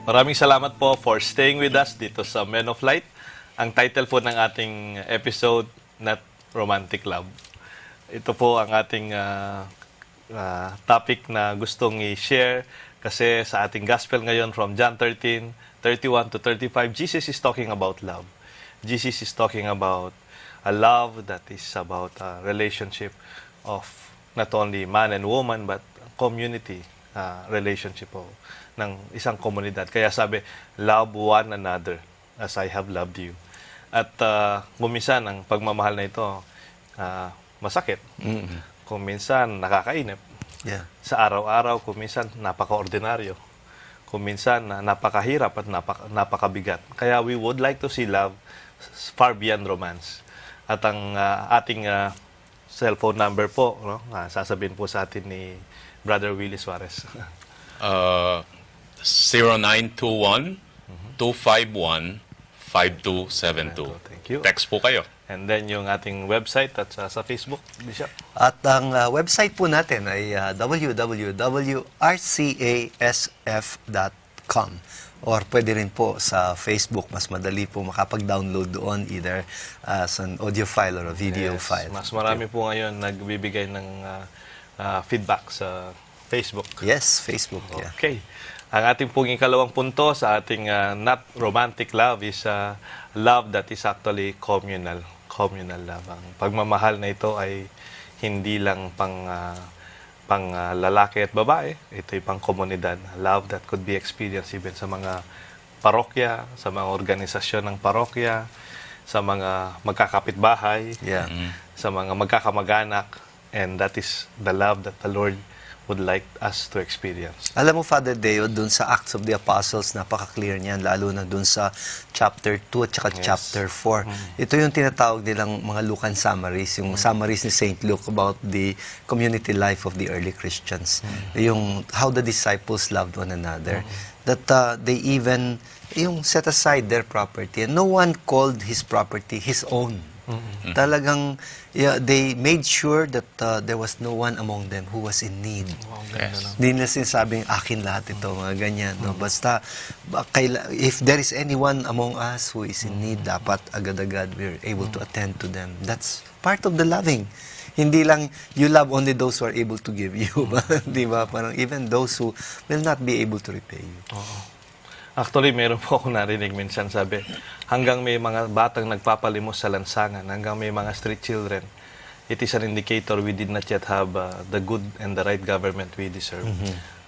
Maraming salamat po for staying with us dito sa Men of Light. Ang title po ng ating episode, Not Romantic Love. Ito po ang ating topic na gustong i-share kasi sa ating gospel ngayon from John 13:31 to 35, Jesus is talking about love. Jesus is talking about a love that is about a relationship of not only man and woman but community relationship po ng isang komunidad. Kaya sabi, love one another as I have loved you. At kuminsan ang pagmamahal na ito masakit. Kung minsan nakakainip. Yeah. Sa araw-araw, kung minsan napaka-ordinaryo. Kung minsan napakahirap at napakabigat. Kaya we would like to see love far beyond romance. At ang ating cellphone number po, no? Sasabihin po sa atin ni Brother Willie Suarez. 0921-251-5272. Thank you. Text po kayo. And then yung ating website at sa Facebook, Bishop. At ang website po natin ay www.rcasf.com, or pwede rin po sa Facebook. Mas madali po makapag-download doon either as an audio file or a video Yes, file. mas marami po ngayon nagbibigay ng feedback sa Facebook. Yes, Facebook. Yeah. Okay. Ang ating pong ikalawang punto sa ating not romantic love is love that is actually communal. Communal love. Ang pagmamahal na ito ay hindi lang pang lalaki at babae. Ito ay pang komunidad. Love that could be experienced even sa mga parokya, sa mga organisasyon ng parokya, sa mga magkakapitbahay, Yeah. sa mga magkakamag-anak. And that is the love that the Lord would like us to experience. Alam mo, Father Deo, dun sa Acts of the Apostles, napaka-clear niyan, lalo na dun sa chapter 2 at saka Yes. chapter 4. Ito yung tinatawag nilang mga Lucan summaries, yung summaries ni St. Luke about the community life of the early Christians. Yung how the disciples loved one another. That they even, yung set aside their property. And no one called his property his own. Talagang they made sure that there was no one among them who was in need. Yes. Hindi nila sinasabing akin lahat ito, mga ganyan. No? Basta, if there is anyone among us who is in need, dapat agad-agad we're able to attend to them. That's part of the loving. Hindi lang you love only those who are able to give you. Di ba? Parang even those who will not be able to repay you. Actually, meron po ako narinig minsan sabi, hanggang may mga batang nagpapalimos sa lansangan, hanggang may mga street children, it is an indicator we did not yet have the good and the right government we deserve.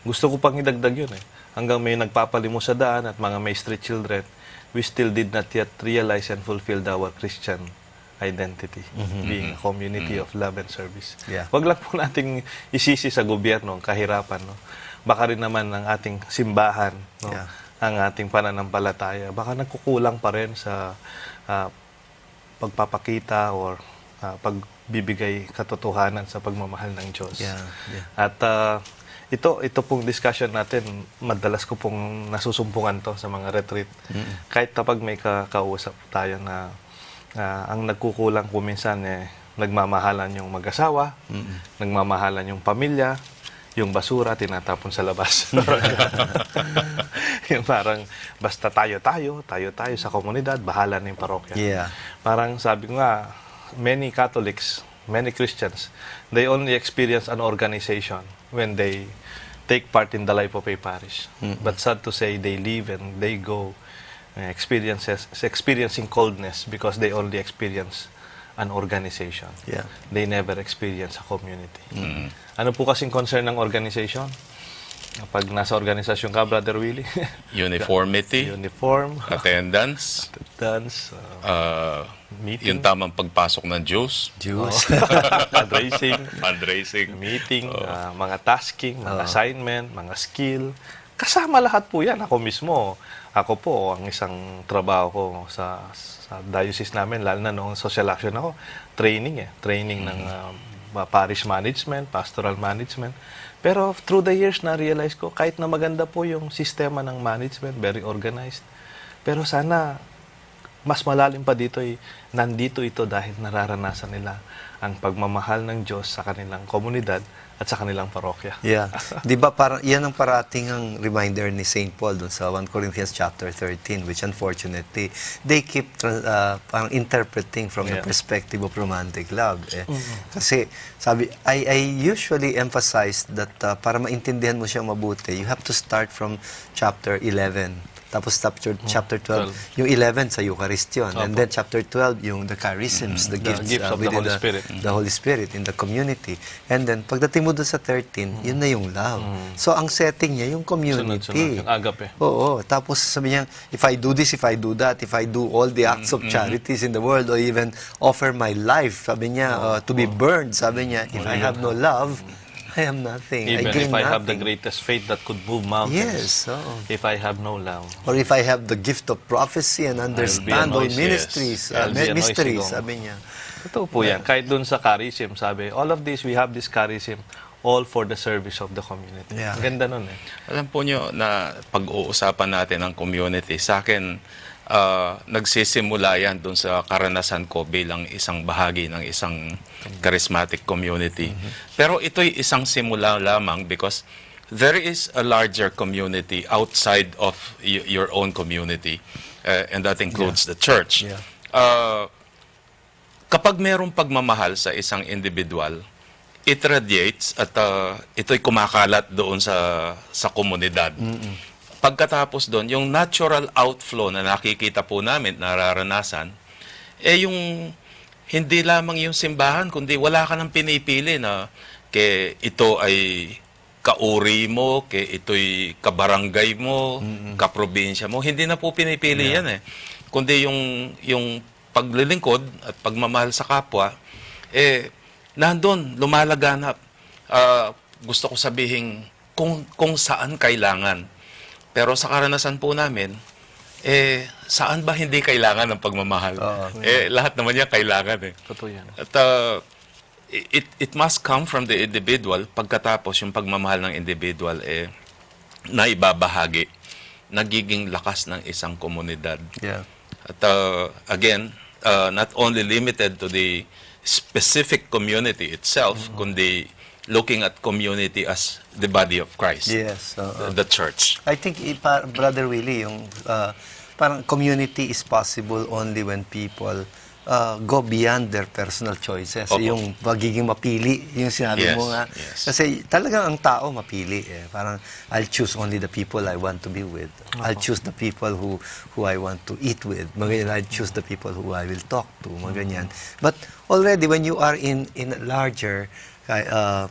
Gusto ko pang idagdag yun eh. Hanggang may nagpapalimos sa daan at mga may street children, we still did not yet realize and fulfill our Christian identity, being a community of love and service. Yeah. Wag lang po nating isisi sa gobyerno ang kahirapan. No? Baka rin naman ang ating simbahan, no? Yeah. Ang ating pananampalataya, baka nagkukulang pa rin sa pagpapakita or pagbibigay katotohanan sa pagmamahal ng Diyos. Yeah, yeah. At ito pong discussion natin, madalas ko pong nasusumpungan to sa mga retreat. Kahit kapag may kausap tayo na ang nagkukulang po minsan nagmamahalan yung mag-asawa, nagmamahalan yung pamilya, yung basura tinatapon sa labas. Yung parang basta tayo sa komunidad, bahala na yung parokya. Yeah. Parang sabi ko nga, many Catholics, many Christians, they only experience an organization when they take part in the life of a parish. But sad to say, they live and they go experiencing coldness because they only experience an organization. Yeah. They never experience a community. Ano po kasing concern ng organization? Pag nasa organisasyon ka, Brother Willie, Uniformity, uniform, attendance, dance, meeting, yung tamang pagpasok ng Diyos, fundraising, meeting, mga tasking, mga assignment, mga skill. Kasama lahat po yan. Ako mismo, ako po, ang isang trabaho ko sa diocese namin, lalo na noong social action ako, training ng parish management, pastoral management. Pero through the years, na-realize ko, kahit na maganda po yung sistema ng management, very organized, pero sana mas malalim pa dito ay nandito ito dahil nararanasan nila ang pagmamahal ng Diyos sa kanilang komunidad at sa kanilang parokya. Yeah. 'Di ba parang yan ang parating ang reminder ni Saint Paul dun sa 1 Corinthians chapter 13, which unfortunately they keep parang interpreting from the Yeah. perspective of romantic love. Kasi sabi I usually emphasize that para maintindihan mo siya mabuti, you have to start from chapter 11. Tapos chapter 12, yung 11 sa Eucharist yun. And then chapter 12, yung the charisms, the gifts, gifts of the within Holy Spirit. the Holy Spirit in the community. And then, pagdating mo doon sa 13, yun na yung love. So, ang setting niya, yung community. Sunod-sunod, yung agape. Oo. Tapos, sabi niya, if I do this, if I do that, if I do all the acts of charities in the world, or even offer my life, sabi niya, to be burned, sabi niya, if I have no love, I am nothing. Even I gain if I have the nothing. greatest faith that could move mountains, Yes, oo. if I have no love, Or if I have the gift of prophecy and understand all noisy, ministries, yes. I'll be a noisy mysteries, gong. sabi niya. totoo po yan. Kahit dun sa charism, sabi, all of this, we have this charism, all for the service of the community. Yeah. Ang ganda nun eh. Alam po nyo na pag-uusapan natin ang community, sa akin, nagsisimula yan doon sa karanasan ko bilang isang bahagi ng isang charismatic community. Pero ito'y isang simula lamang because there is a larger community outside of your own community, and that includes the church. Yeah. Kapag mayroong pagmamahal sa isang individual, it radiates at ito'y kumakalat doon sa komunidad. Pagkatapos doon, yung natural outflow na nakikita po namin, nararanasan, yung hindi lamang yung simbahan, kundi wala ka nang pinipili na ito ay kauri mo, ito'y kabarangay mo, kaprobinsya mo. Hindi na po pinipili yan eh. Kundi yung paglilingkod at pagmamahal sa kapwa, nandun, lumalaganap. Gusto ko sabihin kung saan kailangan. Pero sa karanasan po namin, saan ba hindi kailangan ng pagmamahal? Lahat naman yan kailangan eh. Totoo yan. At it must come from the individual. Pagkatapos yung pagmamahal ng individual na ibabahagi, nagiging lakas ng isang komunidad. Yeah. At again, not only limited to the specific community itself, kundi looking at community as the body of Christ, Yes. the church. I think, Brother Willie, yung parang community is possible only when people go beyond their personal choices. Opo. Yung magiging mapili, yung sinabi Yes, mo nga. yes. Kasi talagang ang tao mapili. Parang, I'll choose only the people I want to be with. I'll choose the people who I want to eat with. Mga ganyan, I'll choose the people who I will talk to. Mga ganyan. But already, when you are in a larger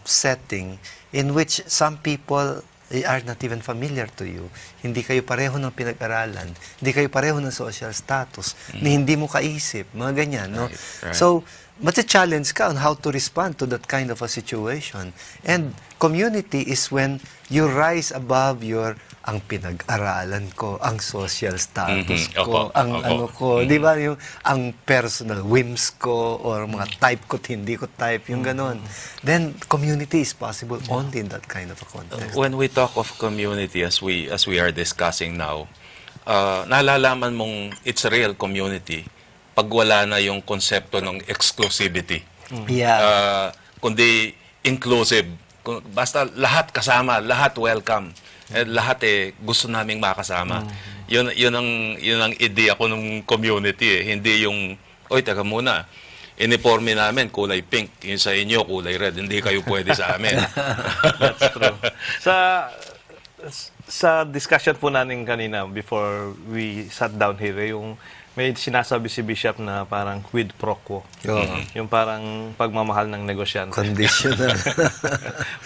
setting in which some people are not even familiar to you. Hindi kayo pareho ng pinag-aralan. Hindi kayo pareho ng social status. Hindi mo kaisip. Mga ganyan, no? Right. So, mati-challenge ka on how to respond to that kind of a situation. And community is when you rise above ang pinag-aralan ko, ang social status ko, Opo, ang opo. ano ko, di ba, yung ang personal whims ko or mga type ko, hindi ko type, yung ganon. Then, community is possible only in that kind of a context. When we talk of community as we are discussing now, nalalaman mong it's a real community pag wala na yung konsepto ng exclusivity. Yeah. Kundi inclusive. Basta lahat kasama, lahat welcome. Lahat gusto naming makasama. Yun ang idea ko ng community Hindi yung, oy, teka muna, uniforme namin kulay pink, yung sa inyo kulay red, hindi kayo pwede sa amin. That's true. Sa discussion po natin kanina before we sat down here, yung may sinasabi si Bishop na parang quid pro quo. Yung parang pagmamahal ng negosyante. Conditional.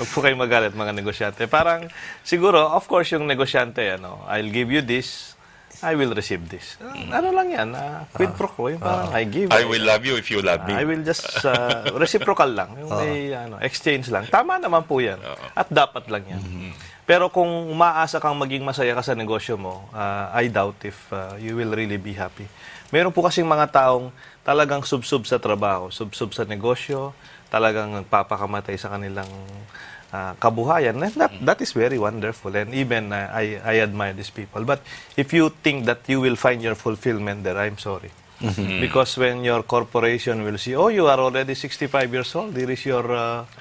Huwag po kayo magalit mga negosyante. Parang siguro, of course, yung negosyante, I'll give you this, I will receive this. Ano lang yan, quid pro quo. Yung parang I give. I will love you if you love me. I will just reciprocal lang. Yung may exchange lang. Tama naman po yan. At dapat lang yan. Pero kung umaasa kang maging masaya ka sa negosyo mo, I doubt if you will really be happy. Meron po kasing mga taong talagang subsub sa trabaho, subsub sa negosyo, talagang nagpapakamatay sa kanilang kabuhayan. And that is very wonderful. And even I admire these people. But if you think that you will find your fulfillment there, I'm sorry. Because when your corporation will see, oh, you are already 65 years old, here is your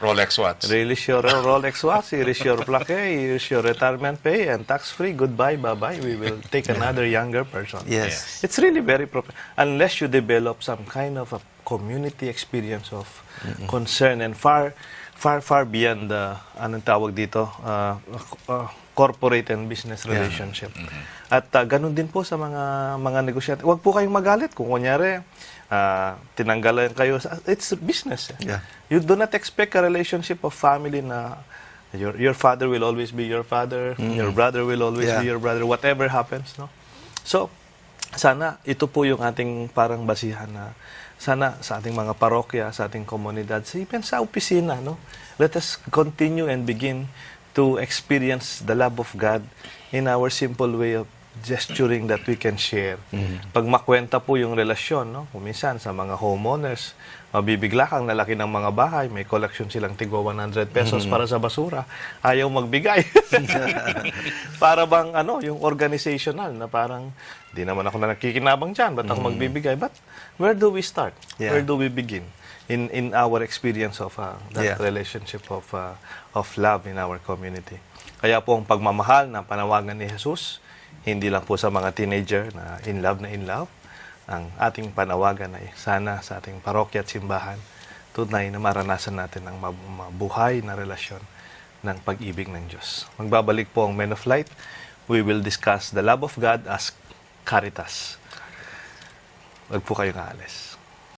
Rolex watch. here is your Rolex watch, here is your plaque, here is your retirement pay, and tax-free, goodbye, bye-bye, we will take another younger person. Yes. It's really very unless you develop some kind of a community experience of concern and far beyond the anong tawag dito corporate and business relationship. At ganun din po sa mga negosyante. Huwag po kayong magalit kung kunyari tinanggalan kayo. It's business. Yeah. You do not expect a relationship of family na your father will always be your father, your brother will always Yeah. be your brother, whatever happens, no? So, sana ito po yung ating parang basihan na sana sa ating mga parokya, sa ating komunidad, even sa opisina, no? Let us continue and begin to experience the love of God in our simple way of gesturing that we can share. Pag makwenta po yung relasyon, no? Kuminsan sa mga homeowners, mabibigla kang nalaki ng mga bahay, may collection silang tigwa 100 pesos para sa basura, ayaw magbigay. Para bang yung organizational na parang di naman ako na nakikinabang diyan, ba't ako magbibigay? But where do we start? Yeah. Where do we begin? In our experience of that Yeah. relationship of love in our community. Kaya po ang pagmamahal na panawagan ni Jesus, hindi lang po sa mga teenager na in love. Ang ating panawagan ay sana sa ating parokya at simbahan, tunay na maranasan natin ang mabuhay na relasyon ng pag-ibig ng Diyos. Magbabalik po ang Men of Light. We will discuss the love of God as caritas. Huwag po kayong aalis.